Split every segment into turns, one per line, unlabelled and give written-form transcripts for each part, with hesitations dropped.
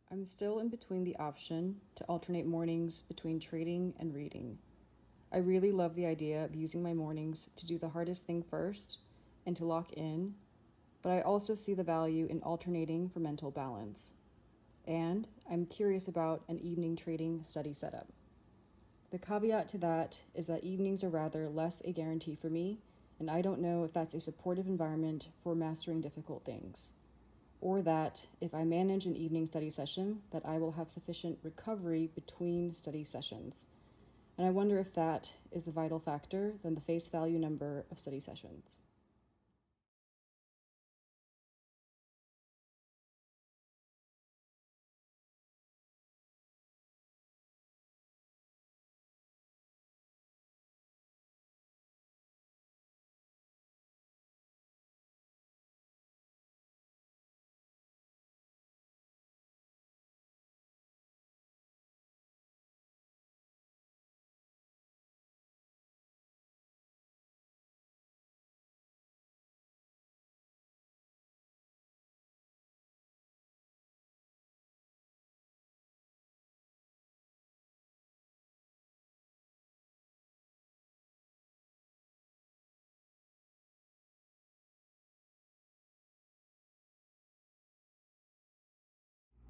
I'm still in between the option to alternate mornings between trading and reading. I really love the idea of using my mornings to do the hardest thing first and to lock in, but I also see the value in alternating for mental balance. And I'm curious about an evening trading study setup. The caveat to that is that evenings are rather less a guarantee for me, and I don't know if that's a supportive environment for mastering difficult things. Or that if I manage an evening study session, that I will have sufficient recovery between study sessions. And I wonder if that is the vital factor than the face value number of study sessions.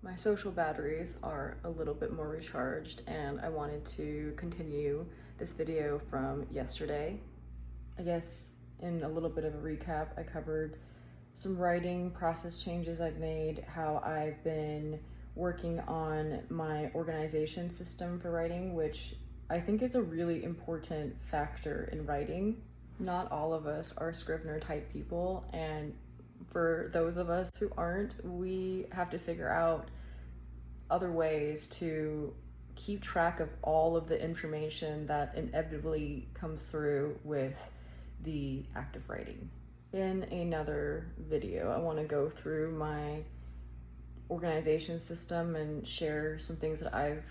My social batteries are a little bit more recharged, and I wanted to continue this video from yesterday. I guess in a little bit of a recap, I covered some writing process changes I've made, how I've been working on my organization system for writing, which I think is a really important factor in writing. Not all of us are Scrivener type people, and for those of us who aren't, we have to figure out other ways to keep track of all of the information that inevitably comes through with the act of writing. In another video, I want to go through my organization system and share some things that I've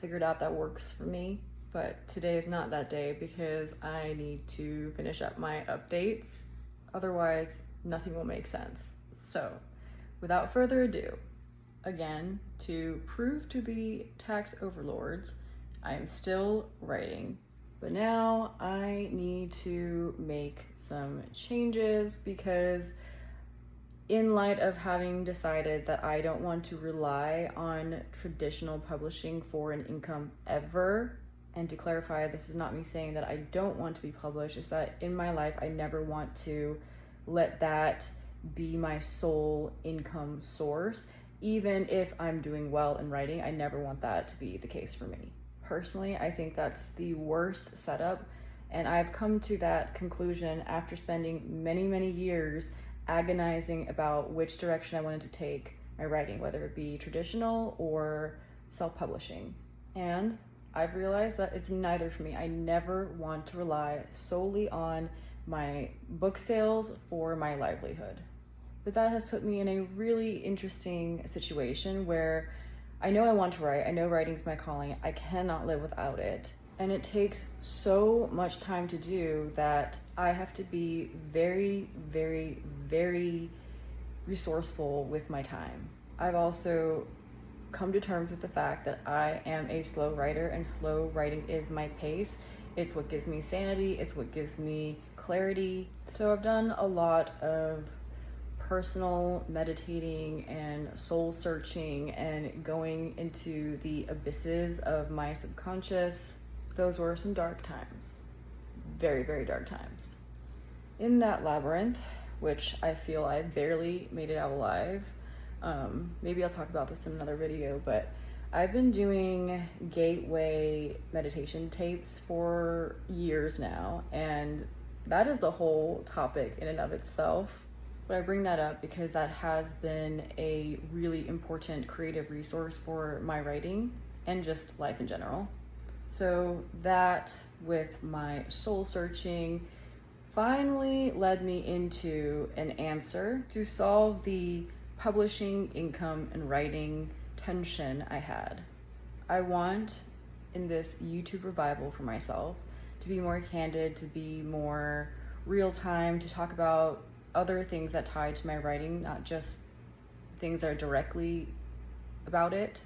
figured out that works for me. But today is not that day because I need to finish up my updates. Otherwise, nothing will make sense. So, without further ado, again, to prove to the tax overlords, I am still writing. But now I need to make some changes because in light of having decided that I don't want to rely on traditional publishing for an income ever, and to clarify, this is not me saying that I don't want to be published, it's that in my life I never want to let that be my sole income source. Even if I'm doing well in writing, I never want that to be the case for me. Personally, I think that's the worst setup, and I've come to that conclusion after spending many, many years agonizing about which direction I wanted to take my writing, whether it be traditional or self-publishing. And I've realized that it's neither for me. I never want to rely solely on my book sales for my livelihood. But that has put me in a really interesting situation where I know I want to write. I know writing's my calling. I cannot live without it. And it takes so much time to do that I have to be very, very, very resourceful with my time. I've also come to terms with the fact that I am a slow writer, and slow writing is my pace. It's what gives me sanity. It's what gives me clarity. So I've done a lot of personal meditating and soul searching and going into the abysses of my subconscious. Those were some dark times. Very, very dark times. In that labyrinth, which I feel I barely made it out alive, maybe I'll talk about this in another video, but I've been doing gateway meditation tapes for years now, and that is a whole topic in and of itself. But I bring that up because that has been a really important creative resource for my writing and just life in general. So that, with my soul searching, finally led me into an answer to solve the publishing, income, and writing tension I had. I want, in this YouTube revival for myself, to be more candid, to be more real time, to talk about other things that tie to my writing, not just things that are directly about it.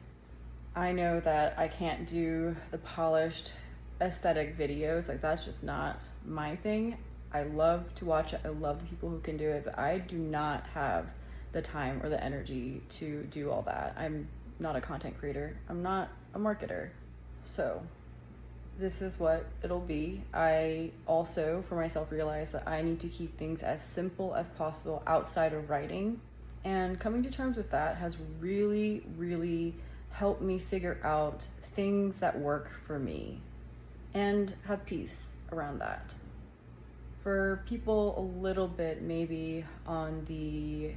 I know that I can't do the polished aesthetic videos, like that's just not my thing. I love to watch it, I love the people who can do it, but I do not have the time or the energy to do all that. I'm not a content creator, I'm not a marketer. So this is what it'll be. I also, for myself, realized that I need to keep things as simple as possible outside of writing. And coming to terms with that has really, really helped me figure out things that work for me and have peace around that. For people a little bit maybe on the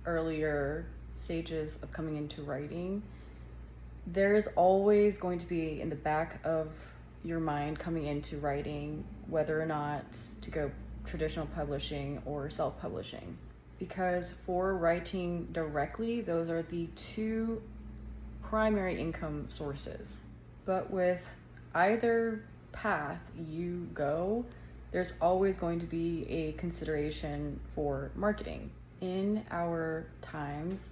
earlier stages of coming into writing, there is always going to be in the back of your mind coming into writing whether or not to go traditional publishing or self-publishing. Because for writing directly, those are the two primary income sources. But with either path you go, there's always going to be a consideration for marketing. In our times,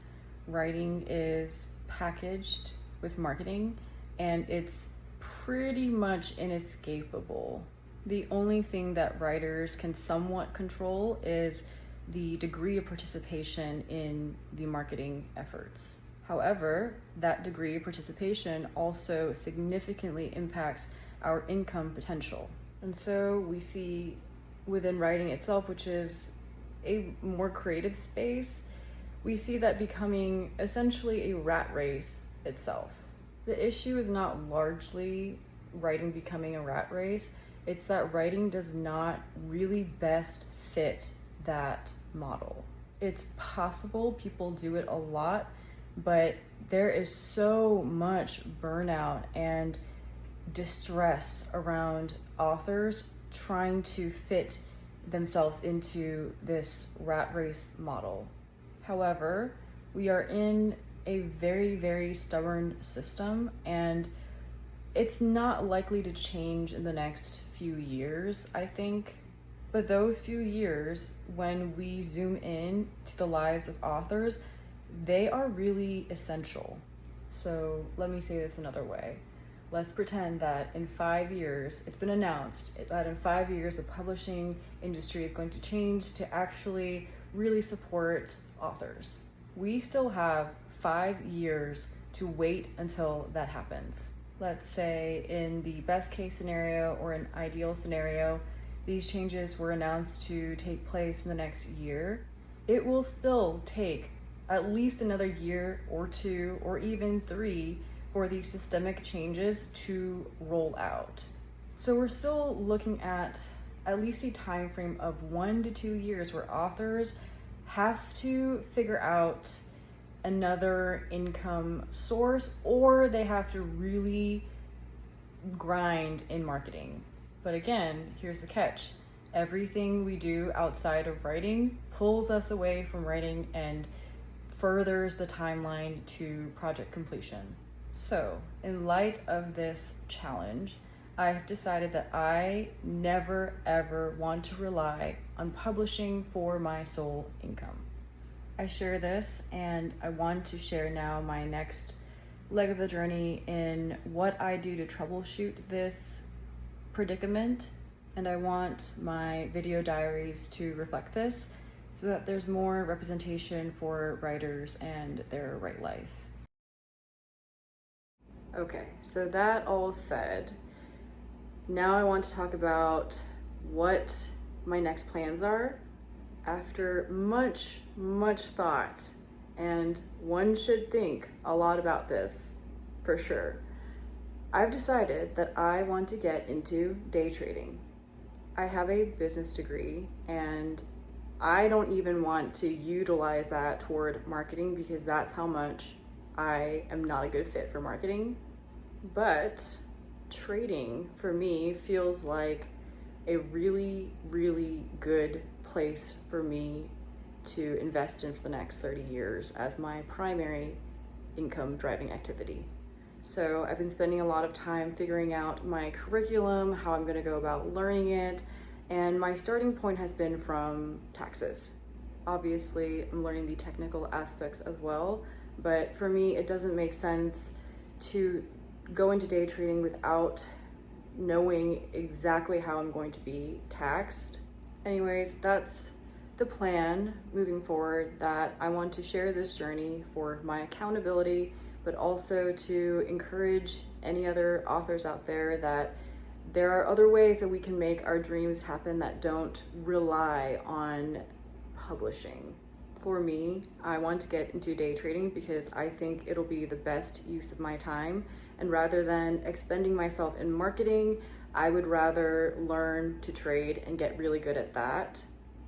writing is packaged with marketing and it's pretty much inescapable. The only thing that writers can somewhat control is the degree of participation in the marketing efforts. However, that degree of participation also significantly impacts our income potential. And so we see within writing itself, which is a more creative space, we see that becoming essentially a rat race itself. The issue is not largely writing becoming a rat race, it's that writing does not really best fit that model. It's possible people do it a lot, but there is so much burnout and distress around authors trying to fit themselves into this rat race model. However, we are in a very, very stubborn system, and it's not likely to change in the next few years, I think. But those few years, when we zoom in to the lives of authors, they are really essential. So let me say this another way. Let's pretend that in 5 years, it's been announced that in 5 years, the publishing industry is going to change to actually really support authors. We still have 5 years to wait until that happens. Let's say in the best case scenario or an ideal scenario, these changes were announced to take place in the next year. It will still take at least another year or two or even 3 for these systemic changes to roll out. So we're still looking at least a time frame of 1 to 2 years where authors have to figure out another income source, or they have to really grind in marketing. But again, here's the catch. Everything we do outside of writing pulls us away from writing and furthers the timeline to project completion. So, in light of this challenge, I have decided that I never ever want to rely on publishing for my sole income. I share this, and I want to share now my next leg of the journey in what I do to troubleshoot this predicament, and I want my video diaries to reflect this so that there's more representation for writers and their right life. Okay, so that all said, now I want to talk about what my next plans are. After much, much thought, and one should think a lot about this, for sure, I've decided that I want to get into day trading. I have a business degree, and I don't even want to utilize that toward marketing because that's how much I am not a good fit for marketing. But trading for me feels like a really, really good place for me to invest in for the next 30 years as my primary income driving activity. So I've been spending a lot of time figuring out my curriculum, how I'm going to go about learning it, and my starting point has been from taxes. Obviously, I'm learning the technical aspects as well, but for me, it doesn't make sense to go into day trading without knowing exactly how I'm going to be taxed. Anyways, that's the plan moving forward, that I want to share this journey for my accountability, but also to encourage any other authors out there that there are other ways that we can make our dreams happen that don't rely on publishing. For me, I want to get into day trading because I think it'll be the best use of my time. And rather than expending myself in marketing, I would rather learn to trade and get really good at that.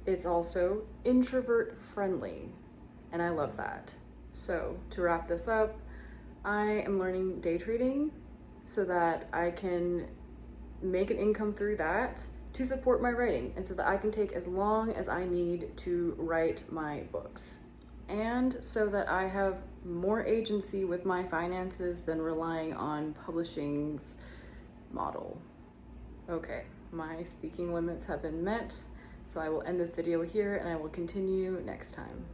It's also introvert friendly, and I love that. So to wrap this up, I am learning day trading so that I can make an income through that to support my writing, and so that I can take as long as I need to write my books, and so that I have more agency with my finances than relying on publishing's model. Okay, my speaking limits have been met, so I will end this video here and I will continue next time.